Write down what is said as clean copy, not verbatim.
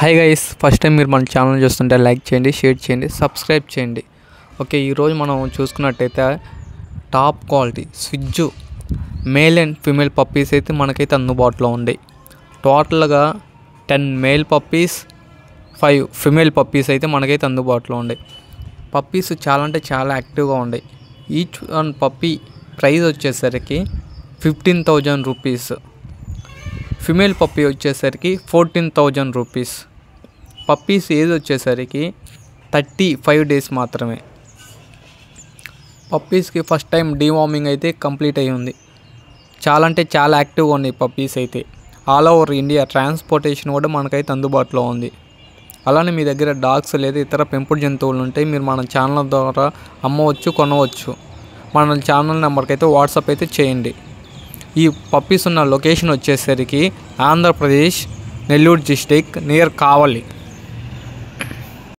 Hi guys, first time మీరు మన channel చూస్తుంటే లైక్ చేయండి, షేర్ చేయండి, సబ్స్క్రైబ్ చేయండి. ఓకే, ఈరోజు మనం చూసుకున్నట్టయితే top quality స్విజ్ male and female puppies అయితే మనకైతే అందుబాటులో ఉన్నాయి. టోటల్గా 10 మేల్ పప్పీస్ 5 ఫీమేల్ పప్పీస్ అయితే మనకైతే అందుబాటులో ఉన్నాయి. పప్పీస్ చాలా అంటే చాలా యాక్టివ్గా ఉన్నాయి. ఈచ్ వన్ పప్పీ ప్రైస్ వచ్చేసరికి 15,000 రూపీస్. ఫిమేల్ పప్పీ వచ్చేసరికి 14,000 రూపీస్. పప్పీస్ ఏజ్ వచ్చేసరికి 35 డేస్ మాత్రమే. పప్పీస్కి ఫస్ట్ టైం డీవార్మింగ్ అయితే కంప్లీట్ అయ్యి ఉంది. చాలా అంటే చాలా యాక్టివ్గా ఉన్నాయి పప్పీస్ అయితే. ఆల్ ఓవర్ ఇండియా ట్రాన్స్పోర్టేషన్ కూడా మనకైతే అందుబాటులో ఉంది. అలానే మీ దగ్గర డాగ్స్ లేదా ఇతర పెంపుడు జంతువులు ఉంటే మీరు మన ఛానల్ ద్వారా అమ్మవచ్చు, కొనవచ్చు. మన ఛానల్ నెంబర్కి అయితే వాట్సాప్ అయితే చేయండి. ఈ పప్పీస్ ఉన్న లొకేషన్ వచ్చేసరికి ఆంధ్రప్రదేశ్, నెల్లూరు డిస్టిక్, నియర్ కావలి.